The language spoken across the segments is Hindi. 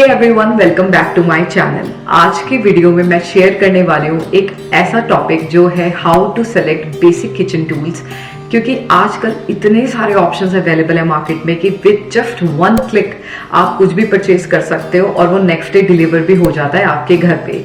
Everyone, welcome back to my channel. आज की वीडियो में मैं शेयर करने वाली हूँ एक ऐसा टॉपिक जो है how to select basic kitchen tools. क्योंकि आजकल इतने सारे ऑप्शंस अवेलेबल है मार्केट में कि विद जस्ट वन क्लिक आप कुछ भी परचेज कर सकते हो और वो नेक्स्ट डे डिलीवर भी हो जाता है आपके घर पे।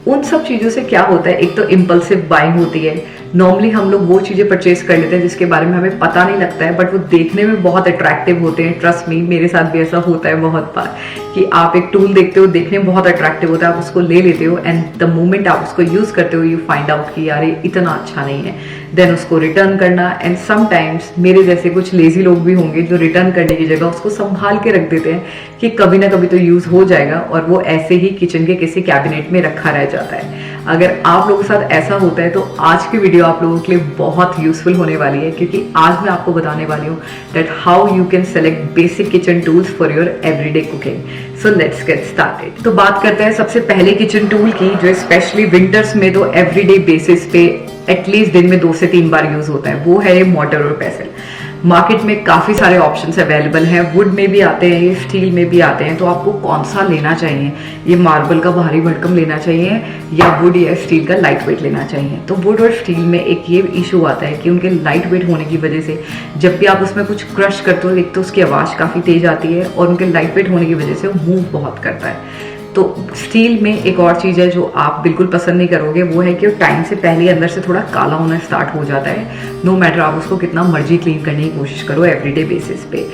उन सब चीज़ों से क्या होता है, एक तो इम्पल्सिव बाइंग होती है। नॉर्मली हम लोग वो चीज़ें परचेज कर लेते हैं जिसके बारे में हमें पता नहीं लगता है, बट वो देखने में बहुत अट्रैक्टिव होते हैं। ट्रस्ट मी, मेरे साथ भी ऐसा होता है बहुत बार कि आप एक टूल देखते हो, देखने में बहुत अट्रैक्टिव होता है, आप उसको ले लेते हो एंड द मोमेंट आप उसको यूज़ करते हो यू फाइंड आउट कि यार ये इतना अच्छा नहीं है, देन उसको रिटर्न करना। एंड समटाइम्स मेरे जैसे कुछ लेजी लोग भी होंगे जो रिटर्न करने की जगह उसको संभाल के रख देते हैं कि कभी ना कभी तो यूज़ हो जाएगा, और वो ऐसे ही किचन के किसी कैबिनेट में रखा रह जाता है। अगर आप लोगों के साथ ऐसा होता है तो आज की वीडियो आप लोगों के लिए बहुत यूजफुल होने वाली है, क्योंकि आज मैं आपको बताने वाली हूँ that how you can select basic kitchen tools for your everyday cooking. So let's get started. तो बात करते हैं सबसे पहले किचन टूल की, जो स्पेशली विंटर्स में तो एवरीडे बेसिस पे एटलीस्ट दिन में 2 से 3 बार यूज होता है, वो है मोटर और पेसल। मार्केट में काफ़ी सारे ऑप्शंस अवेलेबल हैं, वुड में भी आते हैं, ये स्टील में भी आते हैं। तो आपको कौन सा लेना चाहिए, ये मार्बल का भारी भरकम लेना चाहिए या वुड या स्टील का लाइट वेट लेना चाहिए। तो वुड और स्टील में एक ये इशू आता है कि उनके लाइट वेट होने की वजह से जब भी आप उसमें कुछ क्रश करते हो, एक तो उसकी आवाज़ काफ़ी तेज आती है और उनके लाइट वेट होने की वजह से वो मूव बहुत करता है। तो स्टील में एक और चीज़ है जो आप बिल्कुल पसंद नहीं करोगे, वो है कि वो टाइम से पहले अंदर से थोड़ा काला होना स्टार्ट हो जाता है, नो मैटर आप उसको कितना मर्जी क्लीन करने की कोशिश करो एवरीडे बेसिस पे।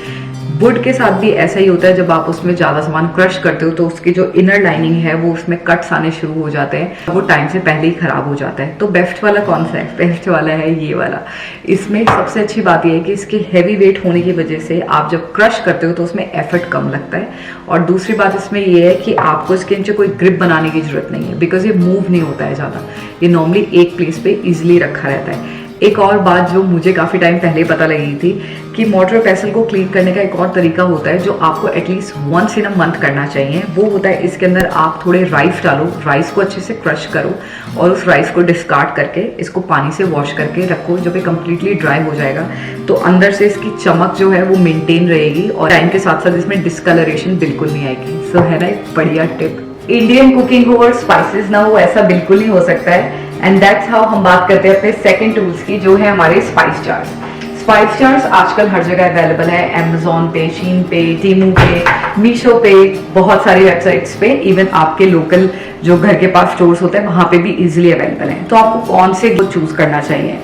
वुड के साथ भी ऐसा ही होता है, जब आप उसमें ज़्यादा सामान क्रश करते हो तो उसकी जो इनर लाइनिंग है वो उसमें कट्स आने शुरू हो जाते हैं, वो टाइम से पहले ही खराब हो जाता है। तो बेस्ट वाला कौन सा है? बेस्ट वाला है ये वाला। इसमें सबसे अच्छी बात यह है कि इसके हैवी वेट होने की वजह से आप जब क्रश करते हो तो उसमें एफर्ट कम लगता है, और दूसरी बात इसमें यह है कि आपको इसके नीचे कोई ग्रिप बनाने की जरूरत नहीं है, बिकॉज ये मूव नहीं होता है ज़्यादा, ये नॉर्मली एक प्लेस पे इजिली रखा रहता है। एक और बात जो मुझे काफ़ी टाइम पहले पता लगी थी कि मोटर पेसल को क्लीन करने का एक और तरीका होता है जो आपको at least once in a month करना चाहिए। वो होता है, इसके अंदर आप थोड़े राइस डालो, राइस को अच्छे से क्रश करो और उस राइस को डिस्कार्ड करके इसको पानी से वॉश करके रखो। जब ये कम्प्लीटली ड्राई हो जाएगा तो अंदर से इसकी चमक जो है वो मेंटेन रहेगी और टाइम के साथ साथ इसमें डिस्कलरेशन बिल्कुल नहीं आएगी। सो है ना एक बढ़िया टिप। इंडियन कुकिंग हो और स्पाइसेस ना हो, ऐसा बिल्कुल नहीं हो सकता है। एंड दैट्स हाउ हम बात करते हैं अपने सेकंड टूल्स की, जो है हमारे स्पाइस जार्स। स्पाइस जार्स आजकल हर जगह अवेलेबल है, अमेजोन पे, शीन पे, टीमू पे, मीशो पे, बहुत सारी वेबसाइट्स पे, इवन आपके लोकल जो घर के पास स्टोर्स होते हैं वहां पे भी इजिली अवेलेबल है। तो आपको कौन से चूज करना चाहिए?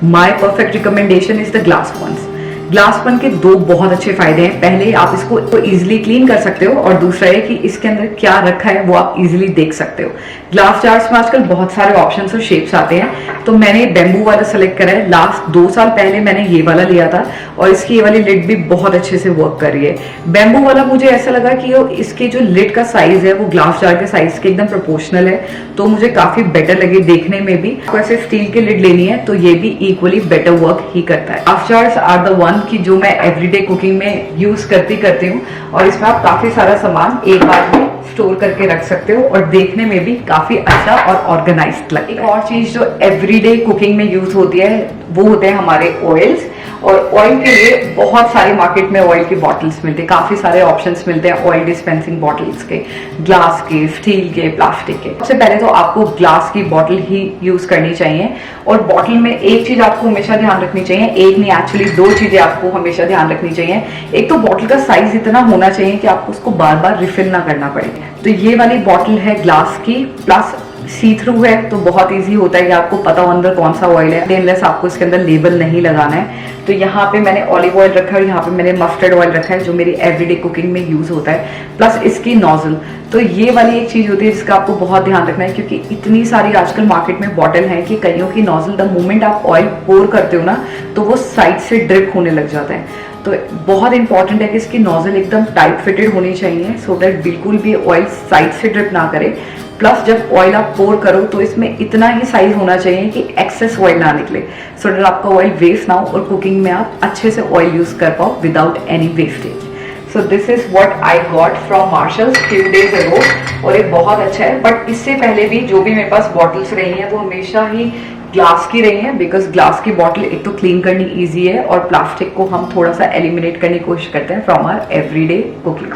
My perfect recommendation is the glass ones. Glass पन के 2 बहुत अच्छे फायदे हैं। पहले आप इसको इजीली क्लीन कर सकते हो, और दूसरा है कि इसके अंदर क्या रखा है वो आप इजीली देख सकते हो। ग्लास जार्स में आजकल बहुत सारे ऑप्शंस और शेप्स आते हैं, तो मैंने बेम्बू वाला सेलेक्ट करा है। लास्ट 2 साल पहले मैंने ये वाला लिया था और इसकी ये वाली लिड भी बहुत अच्छे से वर्क कर रही है। बेम्बू वाला मुझे ऐसा लगा कि इसके जो लिड का साइज है वो ग्लास जार के साइज के एकदम प्रोपोर्शनल है, तो मुझे काफी बेटर लगी देखने में भी। वैसे स्टील की लिड लेनी है तो ये भी इक्वली बेटर वर्क ही करता है। Glass jars are the one की जो मैं एवरीडे कुकिंग में यूज करती हूँ, और इसमें आप काफी सारा सामान एक बार में स्टोर करके रख सकते हो और देखने में भी काफी अच्छा और ऑर्गेनाइज्ड लगता है। एक और चीज जो एवरीडे कुकिंग में यूज होती है वो होते हैं हमारे ऑयल्स, और ऑयल के लिए बहुत सारे मार्केट में ऑयल की बॉटल्स मिलते हैं, काफी सारे ऑप्शंस मिलते हैं ऑयल डिस्पेंसिंग बॉटल्स के, ग्लास के, स्टील के, प्लास्टिक के। सबसे पहले तो आपको ग्लास की बॉटल ही यूज करनी चाहिए, और बॉटल में एक चीज आपको हमेशा ध्यान रखनी चाहिए, एक नहीं एक्चुअली 2 चीजें आपको हमेशा ध्यान रखनी चाहिए। एक तो बॉटल का साइज इतना होना चाहिए कि आपको उसको बार बार रिफिल ना करना पड़े। तो ये वाली बॉटल है ग्लास की, प्लस सी थ्रू है, तो बहुत इजी होता है कि आपको पता हो अंदर कौन सा ऑयल है, स्टेनलेस आपको इसके अंदर लेबल नहीं लगाना है। तो यहाँ पे मैंने ऑलिव ऑयल रखा है और यहाँ पे मैंने मस्टर्ड ऑयल रखा है जो मेरी एवरीडे कुकिंग में यूज होता है, प्लस इसकी नोजल। तो ये वाली एक चीज होती है जिसका आपको बहुत ध्यान रखना है, क्योंकि इतनी सारी आजकल मार्केट में बॉटल है कि कईयों की नोजल द मोमेंट आप ऑयल पोर करते हो ना तो वो साइड से ड्रिप होने लग जाता है। तो बहुत इंपॉर्टेंट है कि इसकी नोजल एकदम टाइट फिटेड होनी चाहिए, सो दैट बिल्कुल भी ऑयल साइड से ड्रिप ना करे। प्लस जब ऑयल आप पोर करो तो इसमें इतना ही साइज होना चाहिए कि एक्सेस ऑयल ना निकले, सो दैट आपका ऑयल वेस्ट ना हो और कुकिंग में आप अच्छे से ऑयल यूज कर पाओ without any wastage. So this is what I got from marshals few days ago, और ये बहुत अच्छा है। बट इससे पहले भी जो भी मेरे पास बॉटल्स रही हैं वो हमेशा ही ग्लास की रही है, बिकॉज ग्लास की बॉटल एक तो क्लीन करनी ईजी है और प्लास्टिक को हम थोड़ा सा एलिमिनेट करने की कोशिश करते हैं फ्रॉम आवर एवरीडे कुकिंग।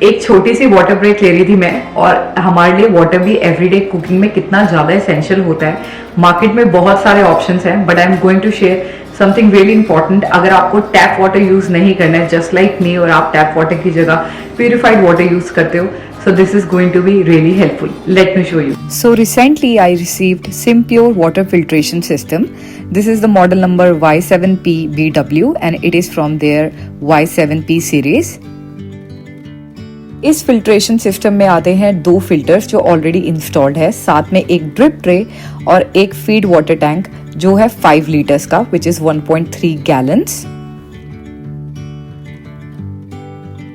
एक छोटी सी वाटर ब्रेक ले रही थी मैं, और हमारे लिए वाटर भी एवरीडे कुकिंग में कितना ज्यादा एसेंशियल होता है। मार्केट में बहुत सारे ऑप्शंस हैं, but I am going to share something really important. अगर आपको टैप वाटर यूज नहीं करना है, जस्ट लाइक मी, और आप टैप वाटर की जगह प्यूरिफाइड वाटर यूज करते हो, so this is going to be really helpful. Let me show you. So recently I received SimPure water filtration system. This is the model number Y7PBW and it is from their Y7P series. इस फिल्ट्रेशन सिस्टम में आते हैं 2 फिल्टर्स जो ऑलरेडी इंस्टॉल्ड है, साथ में एक ड्रिप ट्रे और एक फीड वाटर टैंक जो है 5 लीटर्स का, विच इज 1.3 गैलन्स।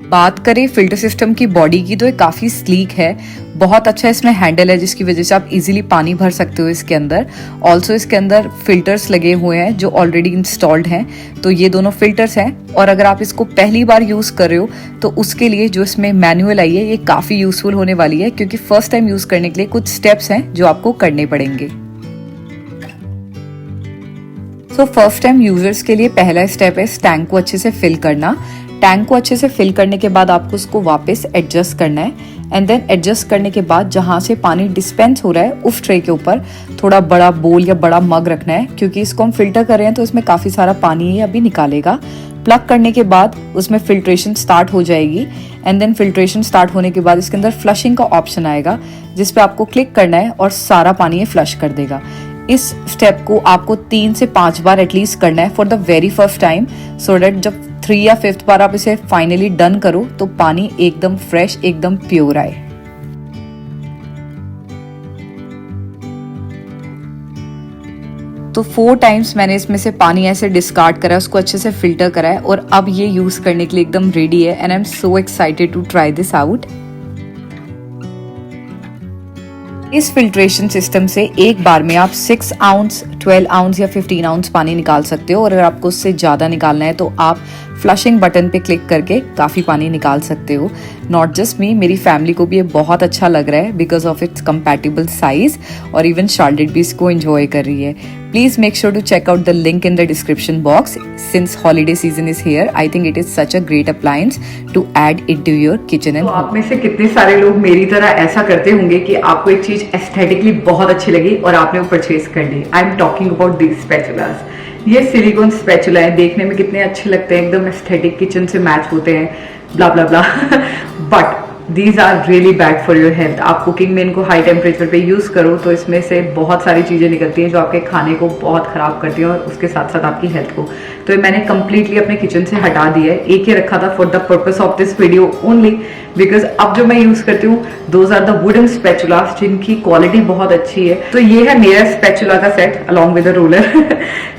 बात करें फिल्टर सिस्टम की बॉडी की, तो ये काफ़ी स्लीक है, बहुत अच्छा इसमें हैंडल है जिसकी वजह से आप इजीली पानी भर सकते हो इसके अंदर। ऑल्सो इसके अंदर फिल्टर्स लगे हुए हैं जो ऑलरेडी इंस्टॉल्ड हैं, तो ये दोनों फिल्टर्स हैं। और अगर आप इसको पहली बार यूज़ कर रहे हो तो उसके लिए जो इसमें मैनुअल आई है ये काफ़ी यूजफुल होने वाली है, क्योंकि फर्स्ट टाइम यूज़ करने के लिए कुछ स्टेप्स हैं जो आपको करने पड़ेंगे। सो फर्स्ट टाइम यूजर्स के लिए पहला स्टेप है इस टैंक को अच्छे से फिल करना। टैंक को अच्छे से फिल करने के बाद आपको उसको वापस एडजस्ट करना है, एंड देन एडजस्ट करने के बाद जहां से पानी डिस्पेंस हो रहा है उस ट्रे के ऊपर थोड़ा बड़ा बोल या बड़ा मग रखना है, क्योंकि इसको हम फिल्टर कर रहे हैं तो इसमें काफी सारा पानी है अभी निकालेगा। प्लग करने के बाद उसमें फिल्ट्रेशन स्टार्ट हो जाएगी, एंड देन फिल्ट्रेशन स्टार्ट होने के बाद इसके अंदर फ्लशिंग का ऑप्शन आएगा जिस पे आपको क्लिक करना है और सारा पानी ये फ्लश कर देगा। इस स्टेप को आपको 3 से 5 बार एटलीस्ट करना है for the very first time, so that जब 3 या 5th बार आप इसे फाइनली डन करो तो पानी एकदम फ्रेश, एकदम प्योर आए। तो 4 टाइम्स मैंने इसमें से पानी ऐसे डिस्कार्ड करा, उसको अच्छे से फिल्टर करा है और अब ये यूज करने के लिए एकदम रेडी है, and I am so excited to try this out. इस फिल्ट्रेशन सिस्टम से एक बार में आप 6 आउंस, 12 आउंस या 15 आउंस पानी निकाल सकते हो, और अगर आपको उससे ज़्यादा निकालना है तो आप फ्लशिंग बटन पे क्लिक करके काफ़ी पानी निकाल सकते हो। नॉट जस्ट मी, मेरी फैमिली को भी ये बहुत अच्छा लग रहा है because of its compatible size, और इवन शार्लेट भी इसको एंजॉय कर रही है। Please make sure to check out the link in the description box. Since holiday season is here, I think it is such a great appliance to add it to your kitchen and. तो आप में से कितने सारे लोग मेरी तरह ऐसा करते होंगे कि आपको एक चीज एस्थेटिकली बहुत अच्छी लगी और आपने वो परचेज कर ली। I am talking about these spatulas. ये सिलिकॉन स्पैचुला है, देखने में कितने अच्छे लगते हैं, एकदम एस्थेटिक, किचन से मैच होते हैं, blah blah blah. But these are really bad for your health. आप कुकिंग में इनको हाई टेम्परेचर पे यूज करो तो इसमें से बहुत सारी चीजें निकलती हैं जो आपके खाने को बहुत खराब करती हैं और उसके साथ साथ आपकी हेल्थ को। तो ये मैंने कंप्लीटली अपने किचन से हटा दिया है। एक ही रखा था for the purpose of this video only, because अब जो मैं यूज करती हूँ those are the wooden spatulas जिनकी क्वालिटी बहुत अच्छी है। तो ये है मेरा स्पैचुला का सेट अलॉन्ग विद रोलर।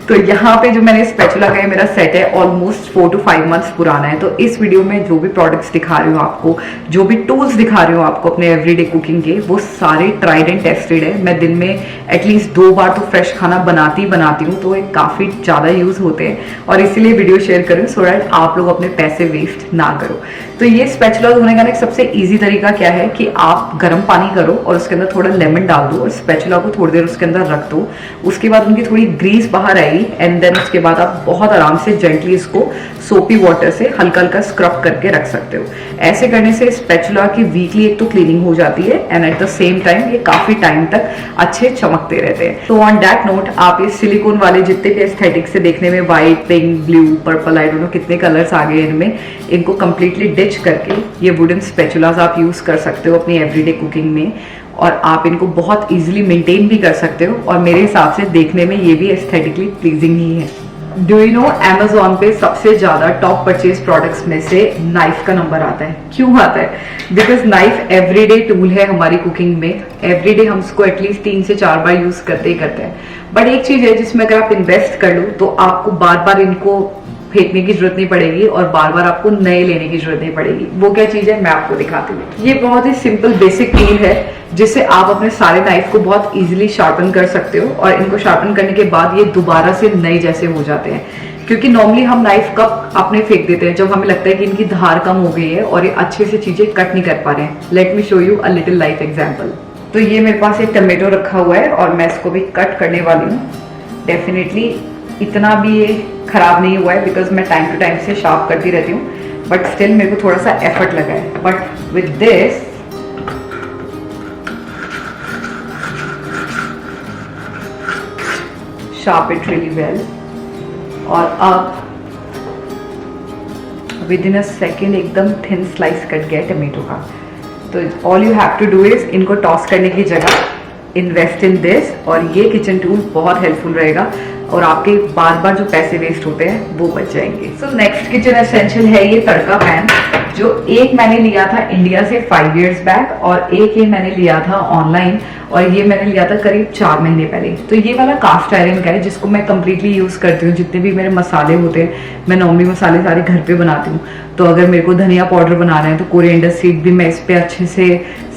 तो यहाँ पे जो मैंने स्पैचुला का मेरा सेट है ऑलमोस्ट 4 to 5 मंथ्स पुराना है। तो इस वीडियो में जो भी प्रोडक्ट्स दिखा रही हूँ आपको, जो भी टूल्स दिखा रही हूँ आपको अपने एवरीडे कुकिंग के, वो सारे ट्राइड एंड टेस्टेड है। मैं दिन में एटलीस्ट 2 बार तो फ्रेश खाना बनाती हूँ, तो ये काफी ज्यादा यूज होते हैं और इसीलिए वीडियो शेयर करूँ सो दैट आप लोग अपने पैसे वेस्ट ना करो। तो ये स्पैचुला धोने का एक सबसे इजी तरीका क्या है कि आप गर्म पानी करो और उसके अंदर थोड़ा लेमन डाल दो और स्पैचुला को थोड़ी देर उसके अंदर रख दो। उसके बाद उनकी थोड़ी ग्रीस बाहर आएगी, एंड देन उसके बाद आप बहुत आराम से जेंटली इसको सोपी वाटर से हल्का हल्का स्क्रब करके रख सकते हो। ऐसे करने से स्पैचुला की वीकली एक तो क्लीनिंग हो जाती है, and at the same time ये काफी टाइम तक अच्छे चमकते रहते हैं। तो ऑन दैट नोट, आप ये सिलिकॉन वाले जितने भी एस्थेटिक से देखने में white, pink, blue, purple, I don't know कितने कलर्स आ गए इनमें, इनको कंप्लीटली डिच करके ये वुडन स्पैचुलास आप यूज कर सकते हो अपनी एवरीडे कुकिंग में, और आप इनको बहुत इजीली मेंटेन भी कर सकते हो। और मेरे हिसाब से देखने में ये भी एस्थेटिकली प्लीजिंग ही है। डू यू नो, अमेजोन पे सबसे ज्यादा टॉप परचेज प्रोडक्ट्स में से नाइफ का नंबर आता है। क्यों आता है? बिकॉज नाइफ एवरीडे टूल है हमारी कुकिंग में। एवरीडे हम उसको एटलीस्ट 3 से 4 बार यूज करते ही करते हैं। बट एक चीज है जिसमें अगर आप इन्वेस्ट कर लो तो आपको बार बार इनको फेंकने की जरूरत नहीं पड़ेगी और बार बार आपको नए लेने की जरूरत नहीं पड़ेगी। वो क्या चीज है मैं आपको दिखाती हूँ। ये बहुत ही सिंपल बेसिक टूल है जिससे आप अपने सारे नाइफ को बहुत इजीली शार्पन कर सकते हो, और इनको शार्पन करने के बाद ये दोबारा से नए जैसे हो जाते हैं। क्योंकि नॉर्मली हम नाइफ कब अपने फेंक देते हैं जब हमें लगता है कि इनकी धार कम हो गई है और ये अच्छे से चीजें कट नहीं कर पा रहे हैं। Let me show you a little life example. तो ये मेरे पास एक टमेटो रखा हुआ है और मैं इसको भी कट करने वाली हूँ। डेफिनेटली इतना भी ये खराब नहीं हुआ है बिकॉज मैं टाइम टू टाइम से शार्प करती रहती हूँ। बट स्टिल मेरे को थोड़ा सा एफर्ट लगा है. But with this sharp it really well. और अब विद इन अ सेकेंड एकदम थिन स्लाइस कट गया टमेटो का. तो all you have to do is इनको टॉस करने की जगह इन्वेस्ट इन दिस, और ये किचन टूल बहुत हेल्पफुल रहेगा और आपके बार बार जो पैसे वेस्ट होते हैं वो बच जाएंगे. सो नेक्स्ट किचन एसेंशियल है ये तड़का पैन, जो एक मैंने लिया था इंडिया से 5 years बैक और एक ये मैंने लिया था ऑनलाइन, और ये मैंने लिया था करीब 4 महीने पहले. तो ये वाला कास्ट आयरन का है जिसको मैं कंप्लीटली यूज करती हूँ. जितने भी मेरे मसाले होते हैं मैं नॉर्मली मसाले सारे घर पे बनाती हूँ. तो अगर मेरे को धनिया पाउडर बनाना है तो कोरिएंडर सीड भी मैं इस पे अच्छे से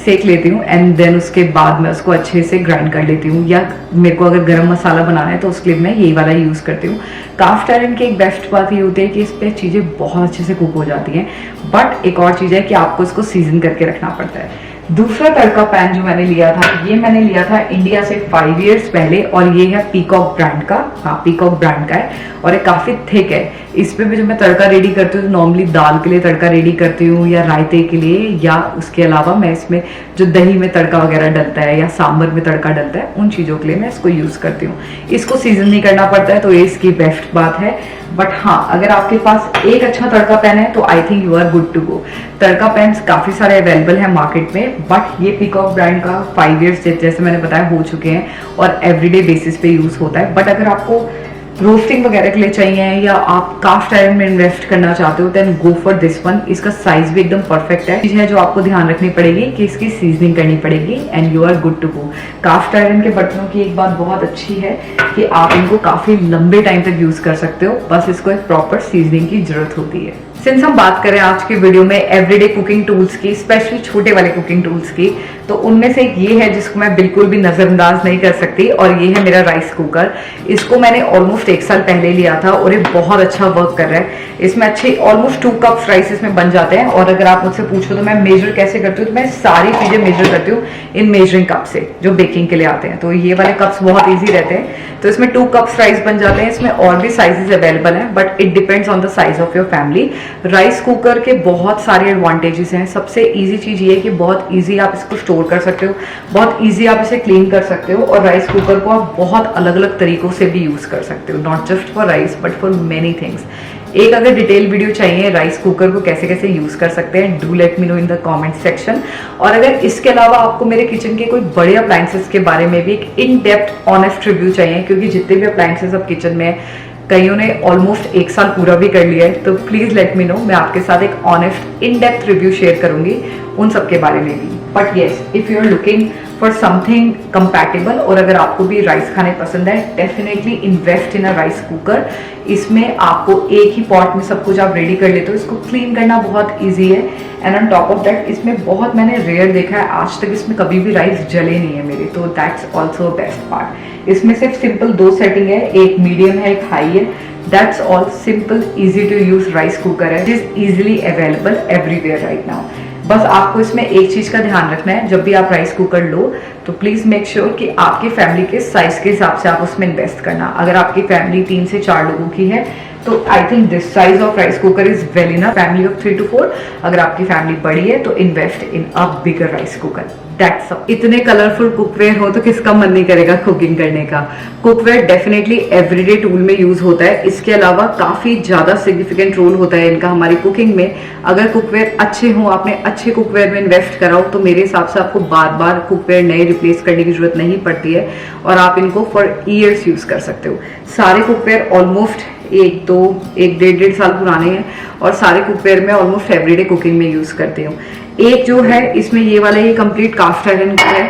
सेक लेती हूँ एंड देन उसके बाद मैं उसको अच्छे से ग्राइंड कर लेती हूँ. या मेरे को अगर गरम मसाला बनाना है तो उसके लिए मैं यही वाला यूज करती हूँ. कास्ट आयरन की एक बेस्ट बात ये होती है कि इस पे चीजें बहुत अच्छे से कुक हो जाती हैं. बट एक और चीज है कि आपको इसको सीजन करके रखना पड़ता है. दूसरा तड़का पैन जो मैंने लिया था ये मैंने लिया था इंडिया से 5 years पहले, और ये है पीकॉक ब्रांड का. हाँ, पीकॉक ब्रांड का है और ये काफी थिक है. इस पे भी जो मैं तड़का रेडी करती हूँ नॉर्मली दाल के लिए तड़का रेडी करती हूँ या रायते के लिए, या उसके अलावा मैं इसमें जो दही में तड़का वगैरह डलता है या सांबर में तड़का डलता है उन चीजों के लिए मैं इसको यूज करती हूँ. इसको सीजन नहीं करना पड़ता है तो ये इसकी बेस्ट बात है. बट हाँ, अगर आपके पास एक अच्छा तड़का पैन है तो I think you are good to go. Tadka pan काफी सारे अवेलेबल है मार्केट में, बट ये पीकॉक ब्रांड का 5 years जैसे मैंने बताया हो चुके हैं और एवरीडे बेसिस पे यूज होता है. बट अगर आपको रोस्टिंग वगैरह के लिए चाहिए या आप कास्ट आयरन में इन्वेस्ट करना चाहते हो then go for this one. इसका साइज भी एकदम परफेक्ट है. चीज है जो आपको ध्यान रखनी पड़ेगी कि इसकी सीजनिंग करनी पड़ेगी and you are good to go. Cast iron के बर्तनों की एक बात बहुत अच्छी है कि आप इनको काफी लंबे टाइम तक यूज कर सकते हो, बस इसको एक प्रॉपर सीजनिंग की जरूरत होती है. सिंस हम बात करें आज की वीडियो में एवरीडे कुकिंग टूल्स की, स्पेशली छोटे वाले कुकिंग टूल्स की, तो उनमें से एक ये है जिसको मैं बिल्कुल भी नजरअंदाज नहीं कर सकती, और ये है मेरा राइस कुकर. इसको मैंने ऑलमोस्ट 1 साल पहले लिया था और ये बहुत अच्छा वर्क कर रहा है. इसमें अच्छे ऑलमोस्ट 2 कप्स राइस इसमें बन जाते हैं. और अगर आप मुझसे पूछो तो मैं मेजर कैसे करती हूँ, तो मैं सारी चीजें मेजर करती हूँ इन मेजरिंग कप से जो बेकिंग के लिए आते हैं. तो ये वाले कप्स बहुत ईजी रहते हैं. तो इसमें 2 कप्स राइस बन जाते हैं. इसमें और भी साइजेस अवेलेबल हैं but it depends on the size of your family. Rice cooker के बहुत सारे एडवांटेजेस हैं. सबसे इजी चीज ये है कि बहुत इजी आप इसको स्टोर कर सकते हो, बहुत इजी आप इसे क्लीन कर सकते हो, और राइस कुकर को आप बहुत अलग अलग तरीकों से भी यूज कर सकते हो, not just for rice but for many things. एक अगर डिटेल वीडियो चाहिए राइस कुकर को कैसे कैसे यूज कर सकते हैं, do let me know in the comment section. और अगर इसके अलावा आपको मेरे किचन के कोई बड़े अप्लायंसेस के बारे में भी एक इन डेप्थ ऑनेस्ट रिव्यू चाहिए, क्योंकि जितने भी अप्लायंसेस अब किचन में कईयों ने ऑलमोस्ट 1 साल पूरा भी कर लिया है, तो प्लीज लेट मी नो. मैं आपके साथ एक honest in depth review share करूंगी उन सब के बारे में भी. But yes, if you are looking for something compatible और अगर आपको भी राइस खाने पसंद है, definitely invest in a rice cooker. इसमें आपको एक ही पॉट में सब कुछ आप रेडी कर लेते हो. इसको क्लीन करना बहुत ईजी है and on top of that इसमें बहुत मैंने रेयर देखा है आज तक इसमें कभी भी राइस जले नहीं है मेरे, तो दैट्स ऑल्सो बेस्ट पार्ट. इसमें सिर्फ सिंपल 2 सेटिंग है, एक मीडियम है एक हाई है. That's all. Simple easy to use rice cooker है, it is easily available everywhere right now. बस आपको इसमें एक चीज का ध्यान रखना है, जब भी आप राइस कुकर लो तो प्लीज मेक श्योर कि आपकी फैमिली के साइज के हिसाब से आप उसमें इन्वेस्ट करना. अगर आपकी फैमिली 3 से 4 लोगों की है तो I think this size of rice cooker is well enough. Family of 3 to 4. अगर आपकी फैमिली बड़ी है तो invest in a bigger rice cooker. That's all. इतने कलरफुल कुकवेयर हो तो किसका मन नहीं करेगा कुकिंग करने का. कुकवेयर डेफिनेटली एवरीडे टूल में यूज होता है. इसके अलावा काफी ज्यादा सिग्निफिकेंट रोल होता है इनका हमारी कुकिंग में. अगर कुकवेयर अच्छे हो, आपने अच्छे कुकवेयर में इन्वेस्ट करा हो, तो मेरे हिसाब से आपको बार बार कुकवेयर नए रिप्लेस करने की जरूरत नहीं पड़ती है और आप इनको फॉर ईयर्स यूज कर सकते हो. सारे कुकवेयर ऑलमोस्ट 1-1.5 साल पुराने हैं और सारे कुकवेयर में ऑलमोस्ट एवरीडे कुकिंग में यूज करते हूँ. एक जो है इसमें ये वाला ये कंप्लीट कास्ट आयरन का है,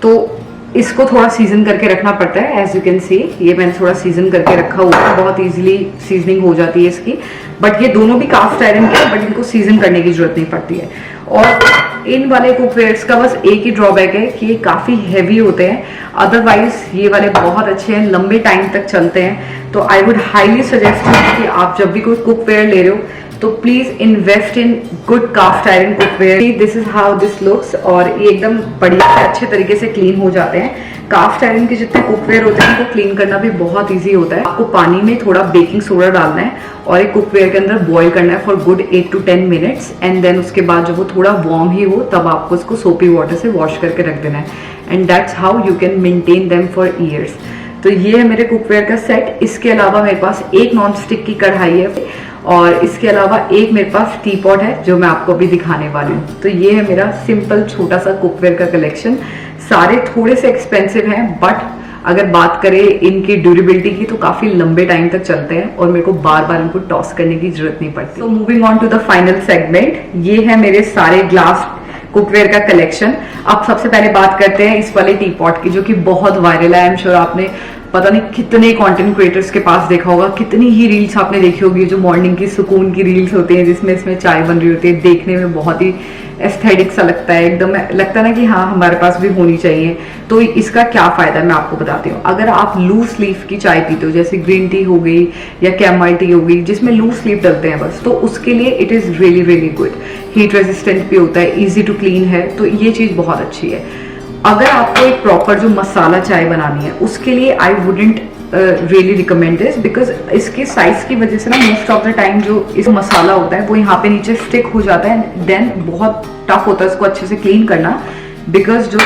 तो इसको थोड़ा सीजन करके रखना पड़ता है. एज यू कैन सी ये मैंने थोड़ा सीजन करके रखा हुआ है, बहुत इजीली सीजनिंग हो जाती है इसकी. बट ये दोनों भी कास्ट आयरन के, बट इनको सीजन करने की जरूरत नहीं पड़ती है. और इन वाले कुकवेयर्स का बस एक ही ड्रॉबैक है कि ये काफी हैवी होते हैं. अदरवाइज ये वाले बहुत अच्छे हैं, लंबे टाइम तक चलते हैं. तो आई वुड हाईली सजेस्ट कि आप जब भी कोई कुकवेयर ले रहे हो तो please invest in good cast iron cookware. This is how this looks, और ये एकदम बढ़िया से अच्छे तरीके से क्लीन हो जाते हैं। कास्ट आयरन के जितने कुकवेयर होते हैं उनको क्लीन करना भी बहुत ईजी होता है। आपको पानी में थोड़ा बेकिंग सोडा डालना है और एक कुकवेयर के अंदर बॉईल करना है for good 8 to 10 minutes, and then उसके बाद जब वो थोड़ा वार्म ही हो तब आपको उसको सोपी वाटर से वॉश करके रख देना है, and that's how you can maintain them for years. तो ये है मेरे कुकवेयर का सेट। इसके अलावा मेरे पास एक नॉन स्टिक की कढ़ाई है और इसके अलावा एक मेरे पास टी पॉट है जो मैं आपको अभी दिखाने वाली हूँ। तो ये है मेरा सिंपल छोटा सा कुकवेयर का कलेक्शन। सारे थोड़े से एक्सपेंसिव हैं, बट अगर बात करें इनकी ड्यूरेबिलिटी की तो काफी लंबे टाइम तक चलते हैं और मेरे को बार बार इनको टॉस करने की जरूरत नहीं पड़ती। तो moving on to the final segment, ये है मेरे सारे ग्लास कुकवेयर का कलेक्शन। अब सबसे पहले बात करते हैं इस वाले टी पॉट की, जो कि बहुत वायरल है। आई एम श्योर आपने पता नहीं कितने कंटेंट क्रिएटर्स के पास देखा होगा, कितनी ही रील्स आपने देखी होगी जो मॉर्निंग की सुकून की रील्स होती हैं, जिसमें इसमें चाय बन रही होती है। देखने में बहुत ही एस्थेटिक सा लगता है, एकदम लगता है ना कि हाँ हमारे पास भी होनी चाहिए। तो इसका क्या फायदा है मैं आपको बताती हूँ। अगर आप लूज लीफ की चाय पीते हो, जैसे ग्रीन टी हो गई या कैमल टी हो गई जिसमें लूज लीफ डलते हैं बस, तो उसके लिए it is really really good. Heat resistant भी होता है, इजी टू क्लीन है, तो ये चीज बहुत अच्छी है। अगर आपको एक प्रॉपर जो मसाला चाय बनानी है उसके लिए I wouldn't really recommend this, because इसके साइज की वजह से ना मोस्ट ऑफ द टाइम जो इस मसाला होता है वो यहाँ पे नीचे स्टिक हो जाता है, देन बहुत टफ होता है इसको अच्छे से क्लीन करना, बिकॉज जो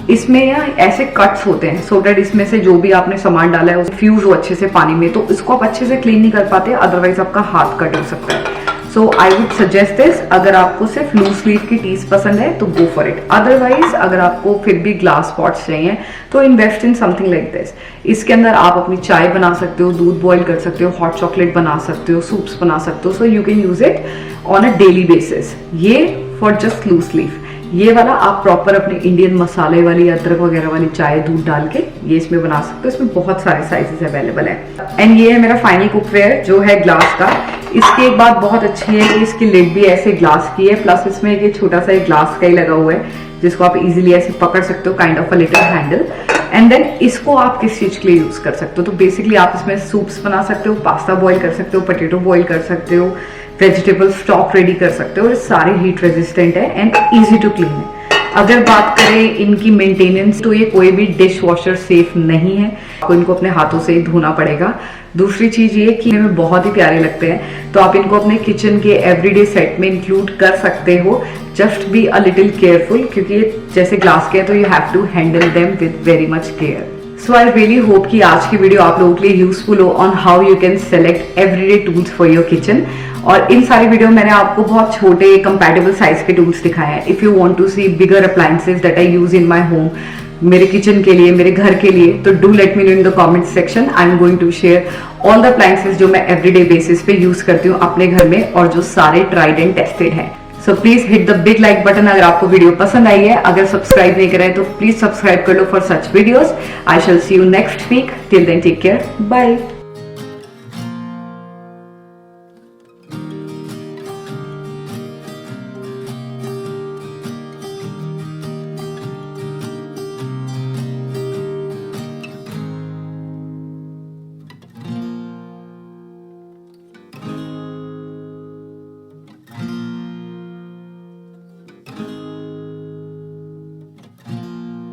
इसमें या ऐसे कट्स होते हैं सो दैट इसमें से जो भी आपने सामान डाला है वो फ्यूज हो अच्छे से पानी में, तो इसको आप अच्छे से क्लीन नहीं कर पाते, अदरवाइज आपका हाथ कट हो सकता है। सो आई वुड सजेस्ट दिस। अगर आपको सिर्फ लूज लीफ की टीज पसंद है तो गो फॉर इट, अदरवाइज अगर आपको फिर भी ग्लास पॉट्स चाहिए तो invest in something like this. इसके अंदर आप अपनी चाय बना सकते हो, दूध बॉईल कर सकते हो, हॉट चॉकलेट बना सकते हो, सूप्स बना सकते हो, so you can use it on a daily basis. ये फॉर जस्ट लूज लीफ। ये वाला आप प्रॉपर अपने इंडियन मसाले वाली अदरक वगैरह वाली चाय दूध डाल के ये इसमें बना सकते हो। इसमें बहुत सारे साइजेस अवेलेबल है। एंड ये है मेरा फाइनल कुकवेयर जो है ग्लास का। इसकी एक बात बहुत अच्छी है कि इसकी लिड भी ऐसे ग्लास की है, प्लस इसमें एक छोटा सा एक ग्लास का ही लगा हुआ है जिसको आप इजीली ऐसे पकड़ सकते हो, kind of a little handle. And then इसको आप किस चीज के लिए यूज कर सकते हो, तो बेसिकली आप इसमें सूप्स बना सकते हो, पास्ता बॉईल कर सकते हो, पोटैटो बॉईल कर सकते हो, वेजिटेबल स्टॉक रेडी कर सकते हो, और सारे हीट रेजिस्टेंट है एंड इजी टू क्लीन है। अगर बात करें इनकी मेंटेनेंस, तो ये कोई भी डिश वॉशर सेफ नहीं है, आपको इनको अपने हाथों से ही धोना पड़ेगा। दूसरी चीज ये कि इनमें बहुत ही प्यारे लगते हैं, तो आप इनको अपने किचन के एवरीडे सेट में इंक्लूड कर सकते हो। Just be a little careful, क्योंकि ये जैसे ग्लास के हैं तो you have to handle them with very much care. So I really hope कि आज की वीडियो आप लोगों के लिए यूजफुल हो on how you can select everyday tools for your kitchen. और इन सारी वीडियो मैंने आपको बहुत छोटे कंपैटिबल साइज के टूल्स दिखाए हैं। If you want to see bigger appliances that I use in my home, मेरे किचन के लिए, मेरे घर के लिए, तो do let me know in the comment section. I am going to share all the appliances जो मैं एवरीडे बेसिस पे यूज करती हूँ अपने घर में और जो सारे ट्राइड एंड टेस्टेड हैं। So please hit the big like button अगर आपको वीडियो पसंद आई है। अगर सब्सक्राइब नहीं करें तो प्लीज सब्सक्राइब कर लो for such videos. I shall see you next week. Till then take care, bye.